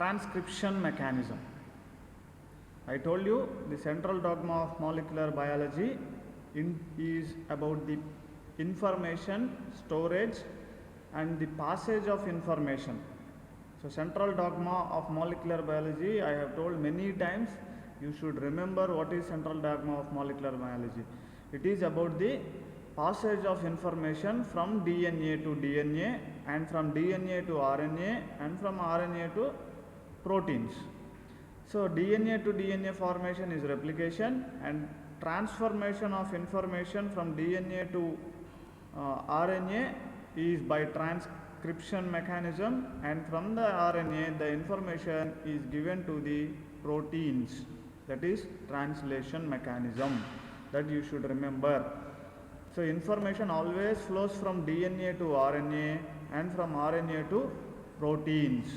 transcription mechanism. I told you the central dogma of molecular biology is about the information storage and the passage of information. So central dogma of molecular biology, I have told many times, you should remember what is central dogma of molecular biology. It is about the passage of information from DNA to DNA and from DNA to RNA and from RNA to proteins. So DNA to DNA formation is replication, and transformation of information from DNA to RNA is by transcription mechanism, and from the RNA the information is given to the proteins, that is translation mechanism, that you should remember. So information always flows from DNA to RNA and from RNA to proteins.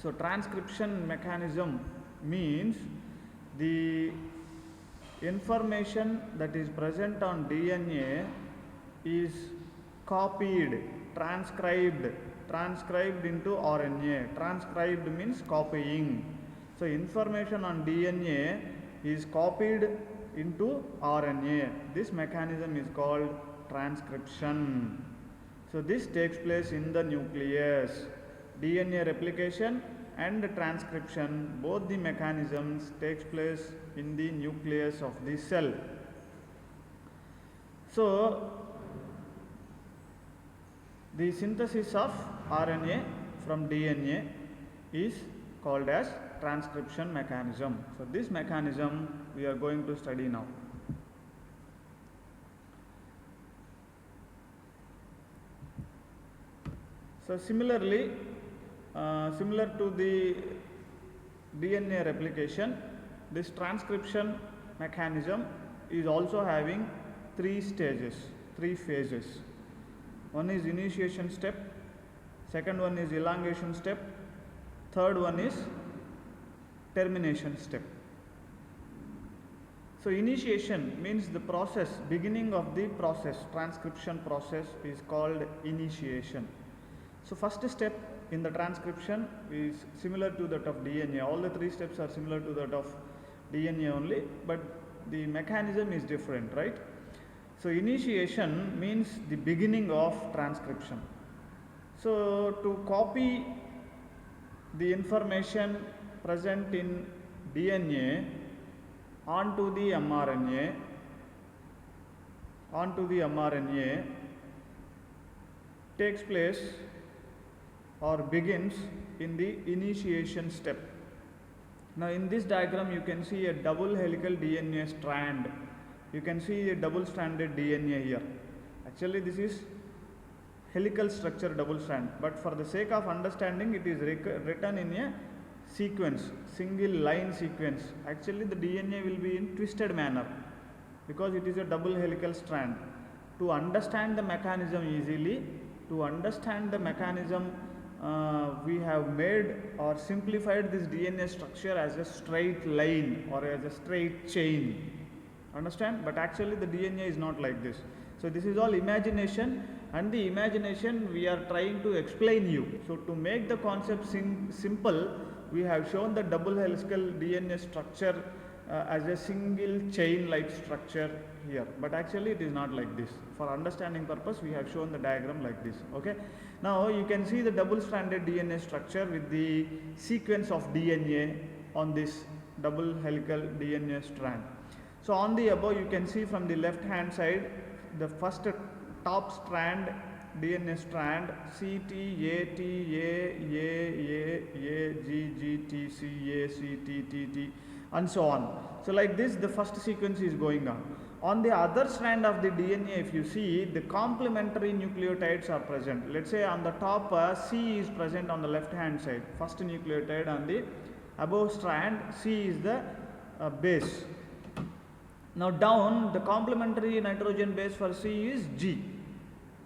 So transcription mechanism means the information that is present on DNA is copied, transcribed into RNA. Transcribed means copying. So information on DNA is copied into RNA. This mechanism is called transcription. So this takes place in the nucleus. DNA replication and transcription, both the mechanisms takes place in the nucleus of the cell. So the synthesis of RNA from DNA is called as transcription mechanism. So this mechanism we are going to study now. So similarly, similar to the DNA replication, this transcription mechanism is also having three stages, three phases. One is initiation step, second one is elongation step, third one is termination step. So initiation means the process, beginning of the process, transcription process is called initiation. So first step in the transcription is similar to that of DNA. All the three steps are similar to that of DNA only, but the mechanism is different, right? So initiation means the beginning of transcription. So to copy the information present in DNA onto the mRNA takes place or begins in the initiation step. Now in this diagram you can see a double helical DNA strand. You can see a double stranded DNA here. Actually this is helical structure double strand, but for the sake of understanding it is written in a sequence, single line sequence. Actually the DNA will be in twisted manner because it is a double helical strand. To understand the mechanism easily, we have made or simplified this DNA structure as a straight line or as a straight chain. Understand? But actually the DNA is not like this. So this is all imagination, and the imagination we are trying to explain you. So to make the concept simple, we have shown the double helical DNA structure as a single chain like structure here, but actually it is not like this. For understanding purpose we have shown the diagram like this. Okay, now you can see the double stranded DNA structure with the sequence of DNA on this double helical DNA strand. So on the above you can see from the left hand side the first top strand, DNA strand CT, AT, A, G, G, T, C, A, C, T, T, T, and so on. So like this the first sequence is going on. On the other strand of the DNA, if you see, the complementary nucleotides are present. Let's say on the top C is present on the left hand side, first nucleotide on the above strand, C is the base. Now down, the complementary nitrogen base for C is G.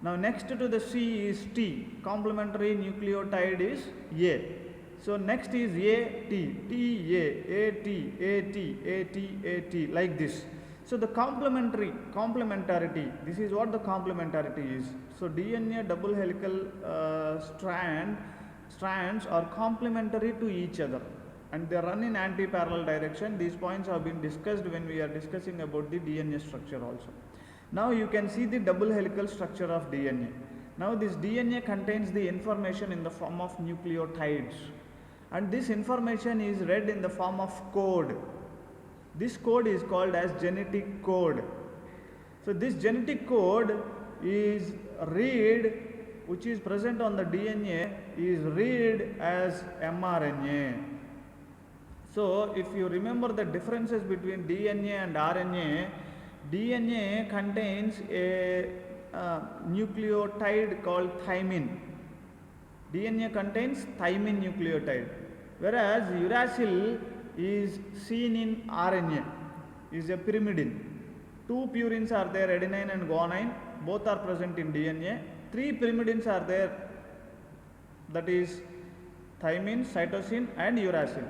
Now next to the C is T, complementary nucleotide is A. So next is AT, TA, AT, AT, AT, AT, like this. So the complementarity, this is what the complementarity is. So DNA double helical strands are complementary to each other and they run in anti-parallel direction. These points have been discussed when we are discussing about the DNA structure also. Now you can see the double helical structure of DNA. Now this DNA contains the information in the form of nucleotides, and this information is read in the form of code. This code is called as genetic code. So this genetic code is read, which is present on the DNA, is read as mRNA. So if you remember the differences between DNA and RNA, DNA contains a nucleotide called thymine. DNA contains thymine nucleotide, whereas uracil is seen in RNA, is a pyrimidine. Two purines are there, adenine and guanine, both are present in DNA. Three pyrimidines are there, that is thymine, cytosine and uracil.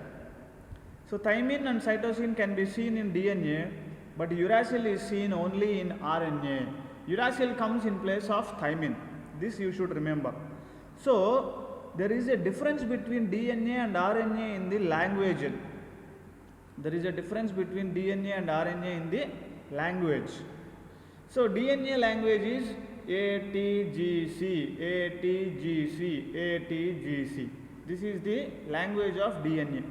So thymine and cytosine can be seen in DNA, but uracil is seen only in RNA. Uracil comes in place of thymine. This you should remember. So there is a difference between DNA and RNA in the language. There is a difference between DNA and RNA in the language. So DNA language is ATGC, ATGC, ATGC. This is the language of DNA.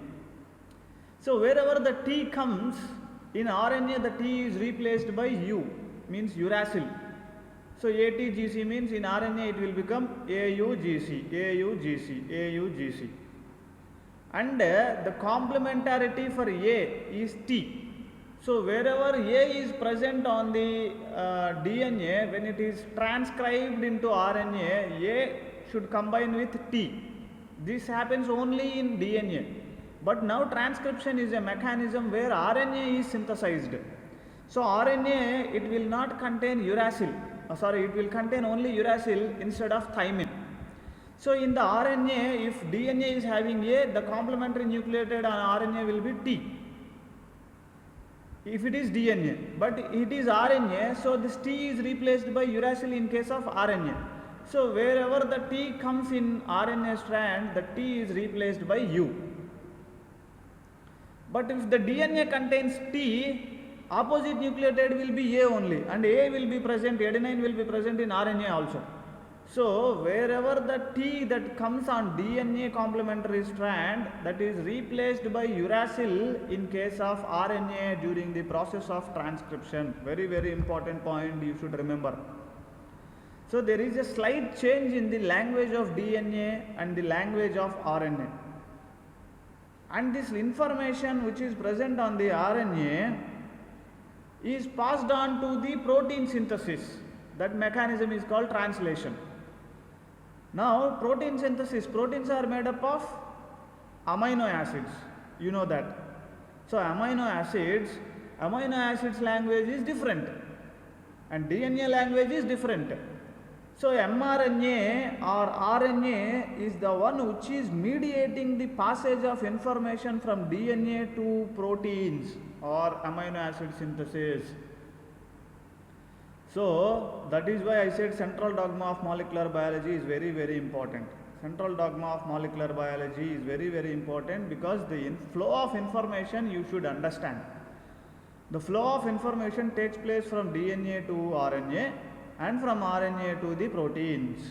So wherever the T comes, in RNA the T is replaced by U, means uracil. So ATGC means in RNA it will become AUGC, AUGC, AUGC. And the complementarity for A is T. So wherever A is present on the DNA, when it is transcribed into RNA, A should combine with T. This happens only in DNA. But now transcription is a mechanism where RNA is synthesized. So RNA, it will not contain uracil. It will contain only uracil instead of thymine. So in the RNA, if DNA is having A, the complementary nucleotide on RNA will be T. If it is DNA, but it is RNA, so this T is replaced by uracil in case of RNA. So wherever the T comes in RNA strand, the T is replaced by U. But if the DNA contains T, opposite nucleotide will be A only, and A will be present, adenine will be present in RNA also. So wherever the T that comes on DNA complementary strand, that is replaced by uracil in case of RNA during the process of transcription. Very, very important point you should remember. So there is a slight change in the language of DNA and the language of RNA. And this information which is present on the RNA is passed on to the protein synthesis. That mechanism is called translation. Now protein synthesis, proteins are made up of amino acids, you know that. So amino acids language is different and DNA language is different. So mRNA or RNA is the one which is mediating the passage of information from DNA to proteins or amino acid synthesis. So that is why I said central dogma of molecular biology is very, very important. Central dogma of molecular biology is very, very important because the flow of information you should understand. The flow of information takes place from DNA to RNA and from RNA to the proteins.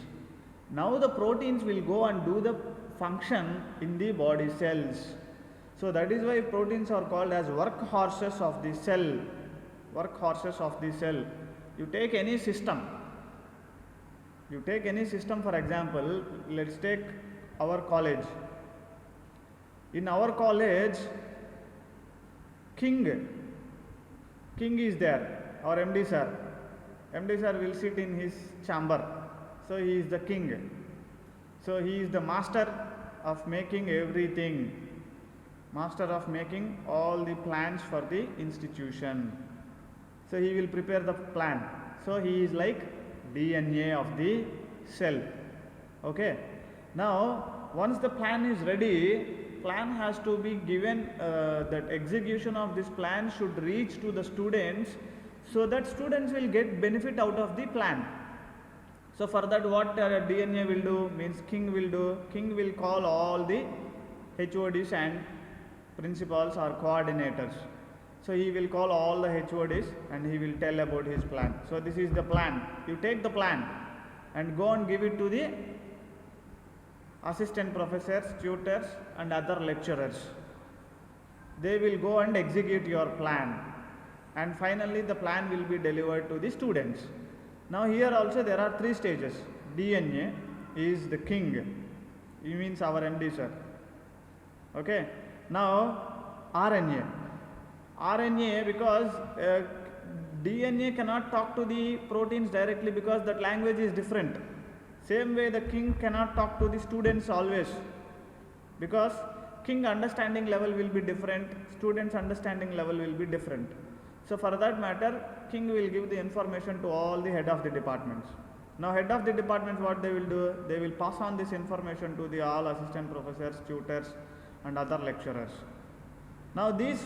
Now the proteins will go and do the function in the body cells. So that is why proteins are called as workhorses of the cell. Workhorses of the cell. You take any system, for example, let's take our college. In our college, King is there, our MD sir. MD sir will sit in his chamber, so he is the king. So he is the master of making everything, master of making all the plans for the institution. So he will prepare the plan. So he is like DNA of the cell. Okay. Now once the plan is ready, plan has to be given, that execution of this plan should reach to the students so that students will get benefit out of the plan. So for that, what DNA will do means king will do. King will call all the HODs and principals or coordinators. So he will call all the HODs and he will tell about his plan. So this is the plan. You take the plan and go and give it to the assistant professors, tutors and other lecturers. They will go and execute your plan, and finally the plan will be delivered to the students. Now here also there are 3 stages. DNA is the king. He means our MD sir. Okay. Now RNA. RNA, because DNA cannot talk to the proteins directly because that language is different. Same way the king cannot talk to the students always, because king understanding level will be different, students understanding level will be different. So for that matter, king will give the information to all the head of the departments. Now head of the departments, what they will do, they will pass on this information to the all assistant professors, tutors and other lecturers. Now these,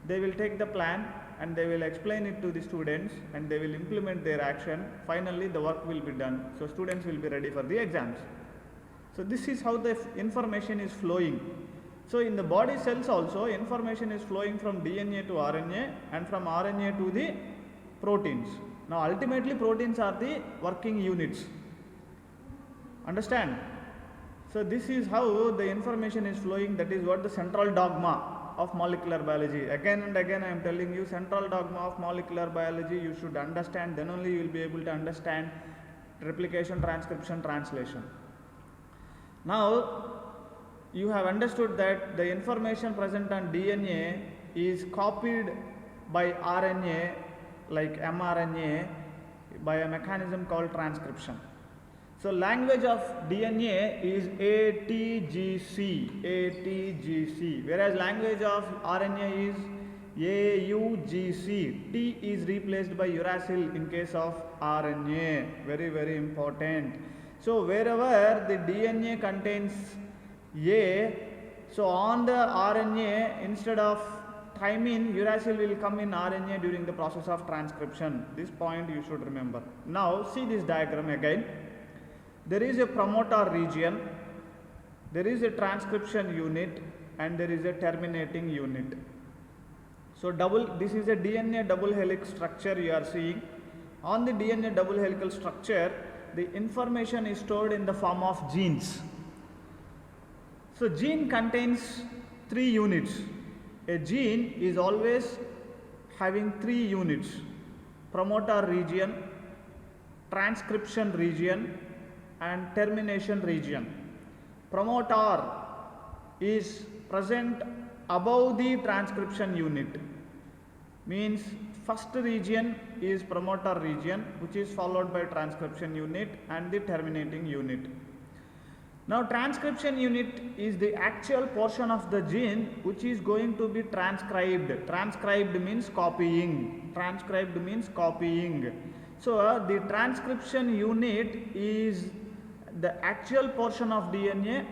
they will take the plan and they will explain it to the students and they will implement their action. Finally the work will be done, so students will be ready for the exams. So this is how the information is flowing. So in the body cells also, information is flowing from DNA to RNA and from RNA to the proteins. Now ultimately proteins are the working units. Understand? So this is how the information is flowing. That is what the central dogma of molecular biology. Again and again I am telling you, central dogma of molecular biology you should understand, then only you will be able to understand replication, transcription, translation. Now you have understood that the information present on DNA is copied by RNA like mRNA by a mechanism called transcription. So language of DNA is ATGC, whereas language of RNA is AUGC. T is replaced by uracil in case of RNA. Very, very important. So wherever the DNA contains A, so on the RNA, instead of thymine, uracil will come in RNA during the process of transcription. This point you should remember. Now see this diagram again. There is a promoter region, there is a transcription unit and there is a terminating unit. So this is a DNA double helix structure you are seeing. On the DNA double helical structure, the information is stored in the form of genes. So gene contains 3 units. A gene is always having 3 units: promoter region, transcription region and termination region. Promoter is present above the transcription unit, means first region is promoter region, which is followed by transcription unit and the terminating unit. Now transcription unit is the actual portion of the gene which is going to be transcribed. Transcribed means copying. Transcribed means copying. So the transcription unit is the actual portion of DNA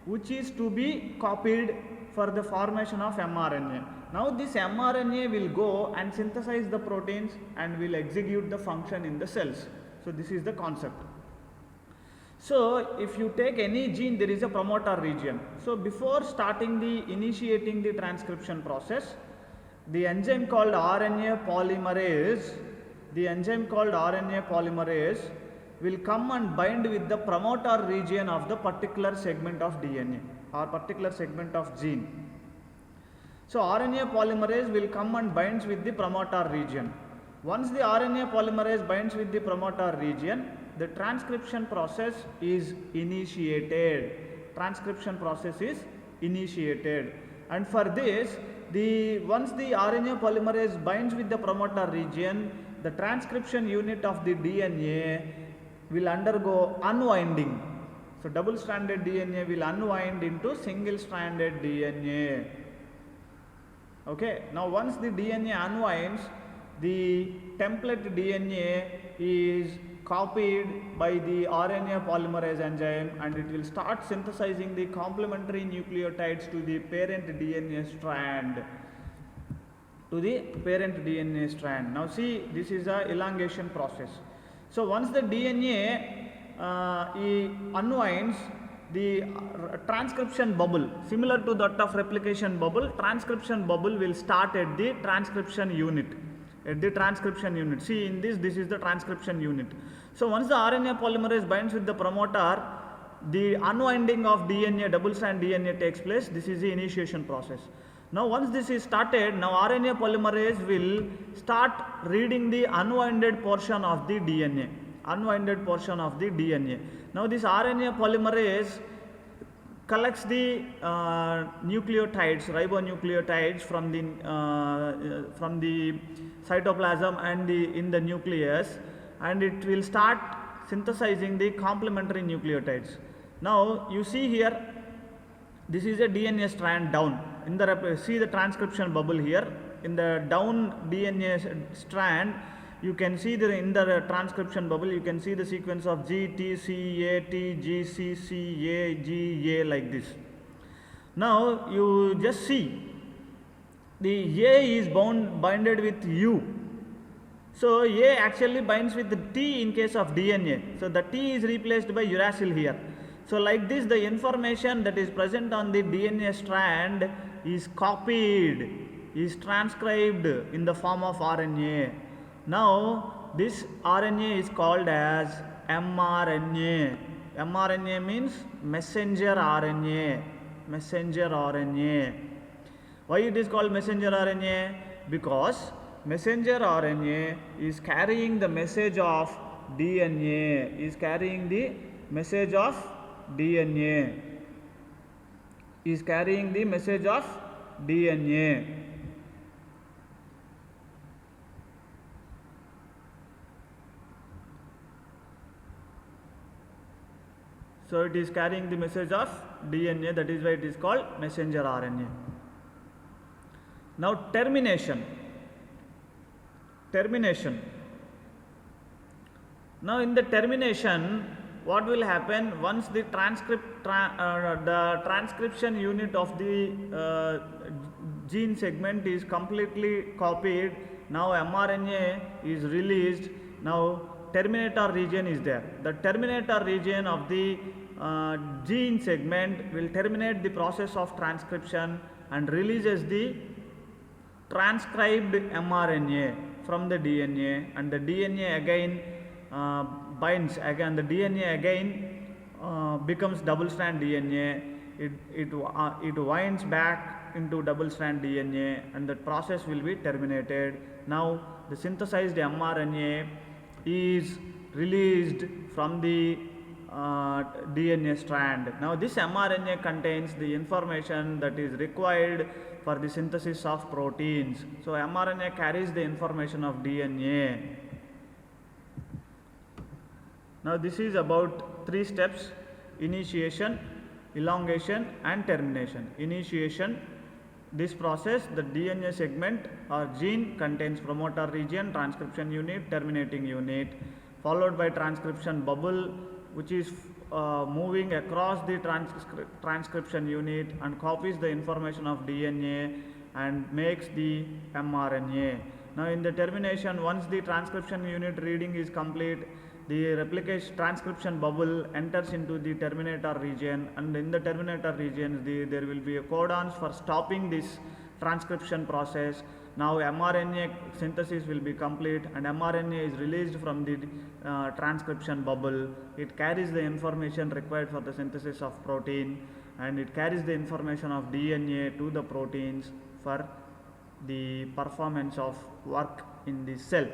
which is to be copied for the formation of mRNA. Now this mRNA will go and synthesize the proteins and will execute the function in the cells. So this is the concept. So if you take any gene, there is a promoter region. So before initiating the transcription process, the enzyme called RNA polymerase, will come and bind with the promoter region of the particular segment of DNA or particular segment of gene. So RNA polymerase will come and binds with the promoter region. Once the RNA polymerase binds with the promoter region, the transcription process is initiated. And for this, once the RNA polymerase binds with the promoter region, the transcription unit of the DNA will undergo unwinding. So double-stranded DNA will unwind into single-stranded DNA. Okay. Now once the DNA unwinds, the template DNA is copied by the RNA polymerase enzyme and it will start synthesizing the complementary nucleotides to the parent DNA strand. Now see, this is a elongation process. So once the DNA unwinds, the transcription bubble, similar to that of replication bubble, transcription bubble will start at the transcription unit. See, in this is the transcription unit. So once the RNA polymerase binds with the promoter, the unwinding of DNA, double strand DNA takes place. This is the initiation process. Now once this is started, now RNA polymerase will start reading the unwinded portion of the DNA. Now this RNA polymerase collects the nucleotides, ribonucleotides from the cytoplasm and in the nucleus, and it will start synthesizing the complementary nucleotides. Now you see here, this is a DNA strand down. See the transcription bubble here. In the down DNA strand, you can see in the transcription bubble, you can see the sequence of G, T, C, A, T, G, C, C, A, G, A, like this. Now you just see the A is binded with U. So A actually binds with the T in case of DNA. So the T is replaced by uracil here. So like this, the information that is present on the DNA strand is copied, is transcribed in the form of RNA. Now this RNA is called as mRNA. mRNA means messenger RNA. Why it is called messenger RNA? Because messenger RNA is carrying the message of DNA. So it is carrying the message of DNA, that is why it is called messenger RNA. Now termination. Now in the termination, what will happen once the transcription unit of the gene segment is completely copied? Now mRNA is released. Now terminator region is there. The terminator region of the gene segment will terminate the process of transcription and releases the transcribed mRNA from the DNA, and the DNA again binds again. The DNA again becomes double strand DNA. It winds back into double strand DNA, and the process will be terminated. Now the synthesized mRNA is released from the DNA strand. Now this mRNA contains the information that is required for the synthesis of proteins. So mRNA carries the information of DNA. Now this is about 3 steps: initiation, elongation and termination. Initiation, this process, the DNA segment or gene contains promoter region, transcription unit, terminating unit, followed by transcription bubble, which is moving across the transcription unit and copies the information of DNA and makes the mRNA. Now in the termination, once the transcription unit reading is complete, the replication transcription bubble enters into the terminator region, and in the terminator region there will be a codons for stopping this transcription process. Now mRNA synthesis will be complete and mRNA is released from the transcription bubble. It carries the information required for the synthesis of protein, and it carries the information of DNA to the proteins for the performance of work in the cell.